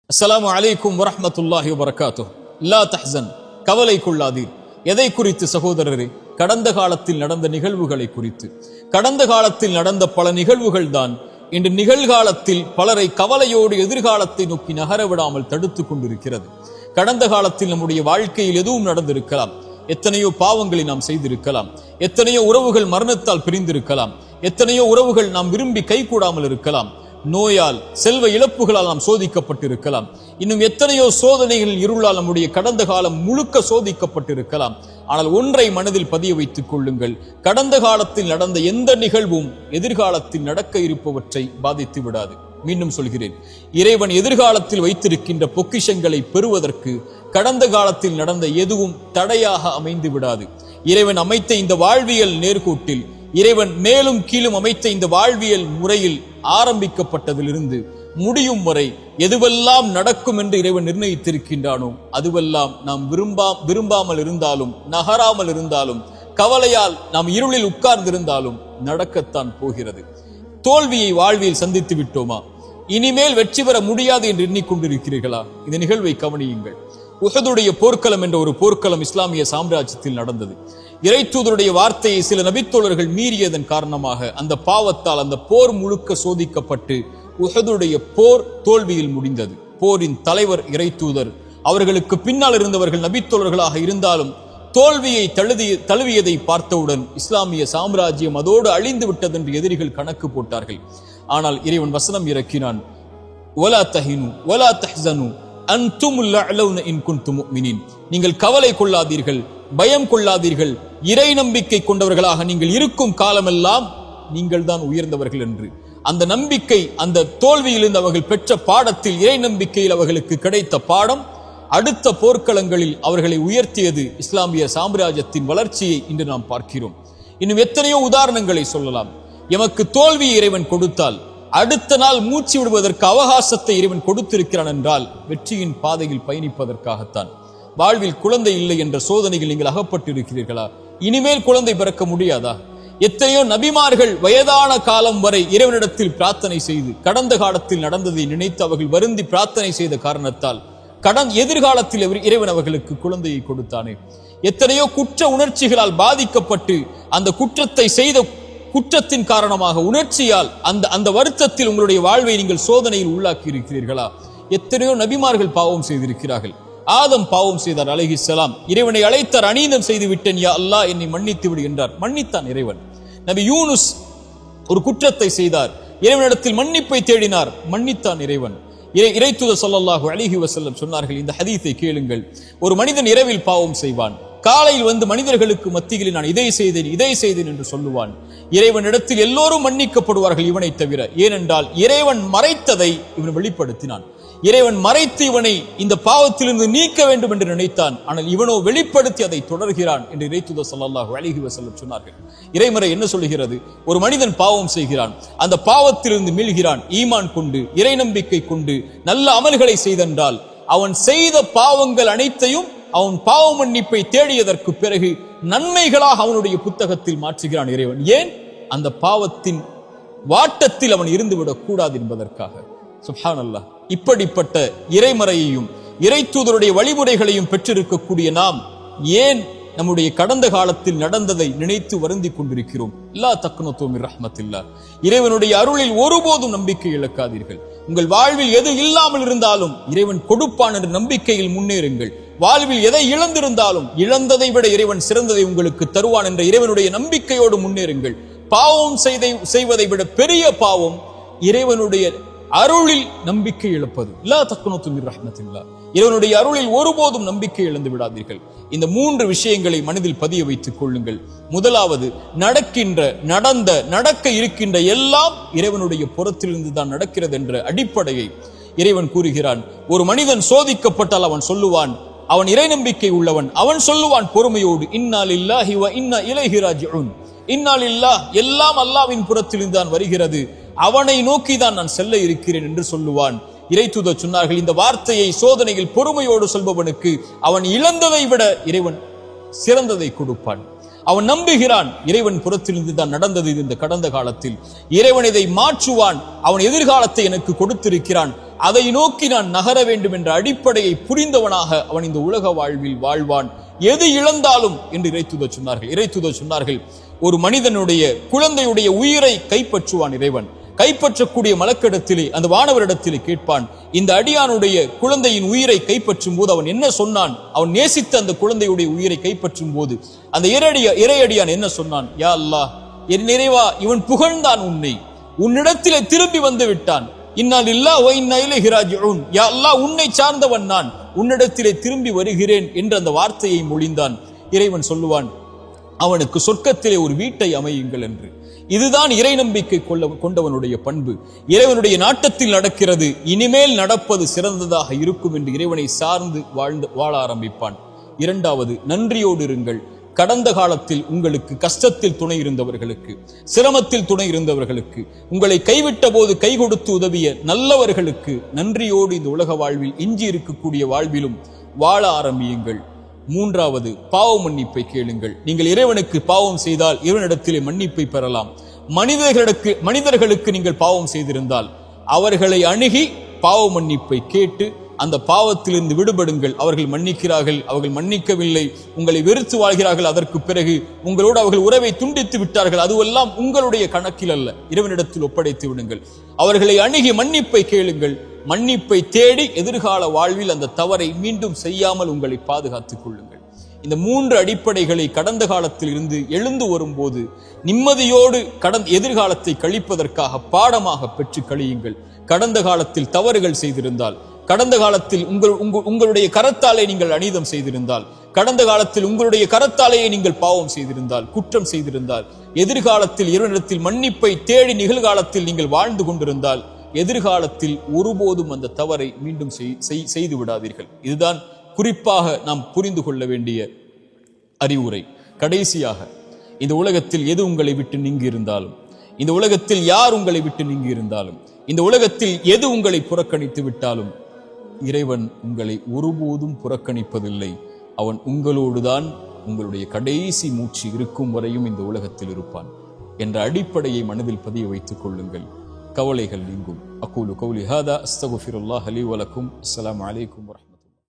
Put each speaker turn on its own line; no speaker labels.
அஸ்ஸலாமு அலைக்கும் வரஹ்மத்துல்லாஹி வபரகாத்துஹு. லா தஹ்சன், கவலை கொள்ளாதீர். எதை குறித்து சகோதரரே? கடந்த காலத்தில் நடந்த நிகழ்வுகளை குறித்து. கடந்த காலத்தில் நடந்த பல நிகழ்வுகள் தான் இன்று நிகழ்காலத்தில் பலரை கவலையோடு எதிர்காலத்தை நோக்கி நகர விடாமல் தடுத்து கொண்டிருக்கிறது. கடந்த காலத்தில் நம்முடைய வாழ்க்கையில் எதுவும் நடந்திருக்கலாம். எத்தனையோ பாவங்களை நாம் செய்திருக்கலாம். எத்தனையோ உறவுகள் மரணத்தால் பிரிந்திருக்கலாம். எத்தனையோ உறவுகள் நாம் விரும்பி கைகூடாமல் இருக்கலாம். நோயால், செல்வ இழப்புகளால் நாம் சோதிக்கப்பட்டிருக்கலாம். இன்னும் எத்தனையோ சோதனைகளில் இருளால் நம்முடைய கடந்த காலம் முழுக்க சோதிக்கப்பட்டிருக்கலாம். ஆனால் ஒன்றை மனதில் பதிய வைத்துக் கொள்ளுங்கள், கடந்த காலத்தில் நடந்த எந்த நிகழ்வும் எதிர்காலத்தில் நடக்க இருப்பவற்றை பாதித்து விடாது. மீண்டும் சொல்கிறேன், இறைவன் எதிர்காலத்தில் வைத்திருக்கின்ற பொக்கிஷங்களை பெறுவதற்கு கடந்த காலத்தில் நடந்த எதுவும் தடையாக அமைந்து விடாது. இறைவன் அமைத்த இந்த வாழ்வியல் நேர்கோட்டில், இறைவன் மேலும் கீழும் அமைத்த இந்த வாழ்வியல் முறையில் ஆரம்பிக்கப்பட்டதிலிருந்து முடியும் வரை எதுவெல்லாம் நடக்கும் என்று இறைவன் நிர்ணயித்திருக்கின்றானோ அதுவெல்லாம் நாம் விரும்பாமல் இருந்தாலும், நகராமல் இருந்தாலும், கவலையால் நாம் இருளில் உட்கார்ந்திருந்தாலும் நடக்கத்தான் போகிறது. தோல்வியை வாழ்வியில் சந்தித்து விட்டோமா? இனிமேல் வெற்றி பெற முடியாது என்று எண்ணிக்கொண்டிருக்கிறீர்களா? இந்த நிகழ்வை கவனியுங்கள். உஹதுடைய போர்க்களம் என்ற ஒரு போர்க்களம் இஸ்லாமிய சாம்ராஜ்யத்தில் நடந்தது. இறைத்தூதருடைய வார்த்தையை சில நபித்தோழர்கள் மீறியதன் காரணமாக அந்த பாவத்தால் அந்த போர் முழுக்க சோதிக்கப்பட்டு உஹதுடைய போர் தோல்வியில் முடிந்தது. போரின் தலைவர் இறைத்தூதர், அவர்களுக்கு பின்னால் இருந்தவர்கள் நபித்தோழர்களாக இருந்தாலும் தோல்வியை தழுவியதை பார்த்தவுடன் இஸ்லாமிய சாம்ராஜ்யம் அதோடு அழிந்து விட்டது என்று எதிரிகள் கணக்கு போட்டார்கள். ஆனால் இறைவன் வசனம் இறக்கினான், வலா தஹினு வலா தஹ்சனு அன்துமுல் அலௌன இன் குன்தும் முஃமினீன். நீங்கள் கவலை கொள்ளாதீர்கள், பயம் கொள்ளாதீர்கள், இறை நம்பிக்கை கொண்டவர்களாக நீங்கள் இருக்கும் காலமெல்லாம் நீங்கள் தான் உயர்ந்தவர்கள் என்று. அந்த நம்பிக்கை, அந்த தோல்வியிலிருந்து அவர்கள் பெற்ற பாடத்தில், இறை நம்பிக்கையில் அவர்களுக்கு கிடைத்த பாடம் அடுத்த போர்க்களங்களில் அவர்களை உயர்த்தியது. இஸ்லாமிய சாம்ராஜ்யத்தின் வளர்ச்சியை இன்று நாம் பார்க்கிறோம். இன்னும் எத்தனையோ உதாரணங்களை சொல்லலாம். எமக்கு தோல்வியை இறைவன் கொடுத்தால் அடுத்த நாள் மூச்சு விடுவதற்கு அவகாசத்தை இறைவன் கொடுத்திருக்கிறான் என்றால் வெற்றியின் பாதையில் பயணிப்பதற்காகத்தான். வாழ்வில் குழந்தை இல்லை என்ற சோதனையில் நீங்கள் அகப்பட்டிருக்கிறீர்களா? இனிமேல் குழந்தை பிறக்க முடியாதா? எத்தனையோ நபிமார்கள் வயதான காலம் வரை இறைவனிடத்தில் பிரார்த்தனை செய்து கடந்த காலத்தில் நடந்ததை நினைத்து அவர்கள் வருந்தி பிரார்த்தனை செய்த காரணத்தால் எதிர்காலத்தில் இறைவன் அவர்களுக்கு குழந்தையை கொடுத்தானே. எத்தனையோ குற்ற உணர்ச்சிகளால் பாதிக்கப்பட்டு அந்த குற்றத்தை செய்த குற்றத்தின் காரணமாக உணர்ச்சியால் அந்த வருத்தத்தில் உங்களுடைய வாழ்வை நீங்கள் சோதனையில் உள்ளாக்கி இருக்கிறீர்களா? எத்தனையோ நபிமார்கள் பாவம் செய்திருக்கிறார்கள். ஆதம் பாவம் செய்தார் அலைஹிஸ்ஸலாம். இறைவனை அழைத்தார், அநீதம் செய்து விட்டேன் யா அல்லாஹ், என்னை மன்னித்து விடு என்றார். மன்னித்தான் இறைவன். நபி யூனுஸ் ஒரு குற்றத்தை செய்தார், இறைவனிடத்தில் மன்னிப்பை தேடினார், மன்னித்தான் இறைவன். இறைத்தூதர் ஸல்லல்லாஹு அலைஹி வஸல்லம் சொன்னார்கள், இந்த ஹதீஸை கேளுங்கள். ஒரு மனிதன் இரவில் பாவம் செய்வான், காலையில் வந்து மனிதர்களுக்கு மத்தியில் நான் இதை செய்தேன் என்று சொல்லுவான். இறைவனிடத்தில் எல்லோரும் மன்னிக்கப்படுவார்கள் இவனை தவிர. ஏனென்றால் இறைவன் மறைத்ததை இவன் வெளிப்படுத்தினான். இறைவன் மறைத்து இவனை இந்த பாவத்திலிருந்து நீக்க வேண்டும் என்று நினைத்தான். ஆனால் இவனோ வெளிப்படுத்தி அதை தொடர்கிறான் என்று இறைத்தூதர் ஸல்லல்லாஹு அலைஹி வஸல்லம் சொன்னார்கள். இறைமறை என்ன சொல்கிறது? ஒரு மனிதன் பாவம் செய்கிறான், அந்த பாவத்திலிருந்து மீள்கிறான், ஈமான் கொண்டு, இறை நம்பிக்கை கொண்டு, நல்ல அமல்களை செய்தென்றால் அவன் செய்த பாவங்கள் அனைத்தையும் அவன் பாவ மன்னிப்பை தேடியதற்கு பிறகு நன்மைகளாக அவனுடைய புத்தகத்தில் மாற்றுகிறான் இறைவன். ஏன்? அந்த பாவத்தின் வாட்டத்தில் அவன் இருந்துவிடக் கூடாது என்பதற்காக. சுப்ஹானல்லாஹ். இப்படிப்பட்ட இறைமறையையும் இறைத்தூதருடைய வழிமுறைகளையும் பெற்றிருக்கக்கூடிய நாம் ஏன் நம்முடைய கடந்த காலத்தில் நடந்ததை நினைத்து வருந்திக் கொண்டிருக்கிறோம்? லா தக்னது மின் ரஹ்மத்தில்லாஹ். இறைவனுடைய அருளில் ஒருபோதும் நம்பிக்கை இழக்காதீர்கள். உங்கள் வாழ்வில் எது இல்லாமல் இருந்தாலும் இறைவன் கொடுப்பான் என்ற நம்பிக்கையில் முன்னேறுங்கள். வாழ்வில் எதை இழந்திருந்தாலும் இழந்ததை விட இறைவன் சிறந்ததை உங்களுக்கு தருவான் என்ற இறைவனுடைய நம்பிக்கையோடு முன்னேறுங்கள். பாவம் செய்வதை விட பெரிய பாவம் இறைவனுடைய அருளில் நம்பிக்கை இழப்பது. லா தக்னது மின் ரஹ்மத்தில்லாஹ். இறைவனுடைய அருளில் ஒருபோதும் நம்பிக்கை இழந்து விடாதீர்கள். இந்த 3 விஷயங்களை மனதில் பதிய வைத்துக் கொள்ளுங்கள். முதலாவது, நடக்க இருக்கின்ற எல்லாம் இறைவனுடைய புறத்திலிருந்து தான் நடக்கிறது என்ற அடிப்படையை இறைவன் கூறுகிறான். ஒரு மனிதன் சோதிக்கப்பட்டால் அவன் சொல்லுவான், அவன் இறை நம்பிக்கை உள்ளவன், அவன் சொல்லுவான் பொறுமையோடு, இன்னா லில்லாஹி வ இன்னா இலைஹி ராஜிஊன். இன்னா லில்லாஹ், எல்லாம் அல்லாஹ்வின் புறத்திலிருந்து தான் வருகிறது, அவனை நோக்கிதான் நான் செல்ல இருக்கிறேன் என்று சொல்லுவான். இறைத்தூதர் சொன்னார்கள், இந்த வார்த்தையை சோதனையில் பொறுமையோடு சொல்பவனுக்கு அவன் இழந்ததை விட இறைவன் சிறந்ததை கொடுப்பான். அவன் நம்புகிறான், இறைவன் புறத்திலிருந்து தான் நடந்தது இந்த கடந்த காலத்தில், இறைவன் இதை மாற்றுவான், அவன் எதிர்காலத்தை எனக்கு கொடுத்திருக்கிறான், அதை நோக்கி நான் நகர வேண்டும் என்ற அடிப்படையை புரிந்தவனாக அவன் இந்த உலக வாழ்வில் வாழ்வான், எது இழந்தாலும் என்று இறைத்தூதர் சொன்னார்கள். ஒரு மனிதனுடைய குழந்தையுடைய உயிரை கைப்பற்றுவான் இறைவன். கைப்பற்றக்கூடிய மலக்கிடத்திலே அந்த வானவரிடத்திலே கேட்பான், இந்த அடியானுடைய குழந்தையின் உயிரை கைப்பற்றும் போது அவன் என்ன சொன்னான்? அவன் நேசித்த அந்த குழந்தையுடைய உயிரை கைப்பற்றும் போது அந்த இறையடியான் என்ன சொன்னான்? யா அல்லாஹ், என் நிறைவா, இவன் புகழ்ந்தான் உன்னை, உன்னிடத்திலே திரும்பி வந்து விட்டான். இன்னா லில்லாஹி வ இன்னா இலைஹி ராஜிஊன். யா அல்லாஹ், உன்னை சார்ந்தவன் நான், உன்னிடத்திலே திரும்பி வருகிறேன் என்ற அந்த வார்த்தையை மொழிந்தான். இறைவன் சொல்லுவான், அவனுக்கு சொர்க்கத்திலே ஒரு வீட்டை அமையுங்கள் என்று. இதுதான் இறை நம்பிக்கை கொண்டவனுடைய பண்பு. இறைவனுடைய நாட்டத்தில் நடக்கிறது, இனிமேல் நடப்பது சிறந்ததாக இருக்கும் என்று இறைவனை சார்ந்து வாழ ஆரம்பிப்பான். இரண்டாவது, நன்றியோடு இருங்கள். கடந்த காலத்தில் உங்களுக்கு கஷ்டத்தில் துணை இருந்தவர்களுக்கு, சிரமத்தில் துணை இருந்தவர்களுக்கு, உங்களை கைவிட்ட போது கை கொடுத்து உதவிய நல்லவர்களுக்கு நன்றியோடு இந்த உலக வாழ்வில், எஞ்சி இருக்கக்கூடிய வாழ்விலும் வாழ ஆரம்பியுங்கள். மூன்றாவது, பாவ மன்னிப்பை கேளுங்கள். நீங்கள் இறைவனுக்கு பாவம் செய்தால் இறைவனிடத்திலே மன்னிப்பை பெறலாம். மனிதர்களுக்கு நீங்கள் பாவம் செய்திருந்தால் அவர்களை அணுகி பாவ மன்னிப்பை கேட்டு அந்த பாவத்திலிருந்து விடுபடுங்கள். அவர்கள் மன்னிக்கிறார்கள், அவர்கள் மன்னிக்கவில்லை, உங்களை வெறுத்து வாழ்கிறார்கள், அதற்கு பிறகு உங்களோடு அவர்கள் உறவை துண்டித்து விட்டார்கள், அதுவெல்லாம் உங்களுடைய கணக்கில் அல்ல, இறைவனிடத்தில் ஒப்படைத்து விடுங்கள். அவர்களை அணுகி மன்னிப்பை கேளுங்கள். மன்னிப்பை தேடி எதிர்கால வாழ்வில் அந்த தவறை மீண்டும் செய்யாமல் உங்களை பாதுகாத்துக் கொள்ளுங்கள். இந்த மூன்று அடிப்படைகளை கடந்த காலத்தில் இருந்து எழுந்து வரும்போது நிம்மதியோடு எதிர்காலத்தை கழிப்பதற்காக பாடமாக பெற்று கழியுங்கள். கடந்த காலத்தில் தவறுகள் செய்திருந்தால், கடந்த காலத்தில் உங்களுடைய கரத்தாலே நீங்கள் அநீதம் செய்திருந்தால், கடந்த காலத்தில் உங்களுடைய கரத்தாலேயே நீங்கள் பாவம் செய்திருந்தால், குற்றம் செய்திருந்தால், எதிர்காலத்தில் இறைவனிடத்தில் மன்னிப்பை தேடி நிகழ்காலத்தில் நீங்கள் வாழ்ந்து கொண்டிருந்தால், எதிர்காலத்தில் ஒருபோதும் அந்த தவறை மீண்டும் செய்து விடாதீர்கள். இதுதான் குறிப்பாக நாம் புரிந்து கொள்ள வேண்டிய அறிவுரை. கடைசியாக, இந்த உலகத்தில் எது உங்களை விட்டு நீங்கி இருந்தாலும், இந்த உலகத்தில் யார் உங்களை விட்டு நீங்கி இருந்தாலும், இந்த உலகத்தில் எது உங்களை புறக்கணித்து விட்டாலும், இறைவன் உங்களை ஒருபோதும் புறக்கணிப்பதில்லை. அவன் உங்களோடுதான் உங்களுடைய கடைசி மூச்சு இருக்கும் வரையும் இந்த உலகத்தில் இருப்பான் என்ற அடிப்படையை மனதில் பதிய வைத்துக் கொள்ளுங்கள். கவலைகள் நீங்கும். அகூலு கௌலி ஹாதா அஸ்தகுஃபிருல்லாஹ் லி வ லக்கும். அஸ்ஸலாமு அலைக்கும்.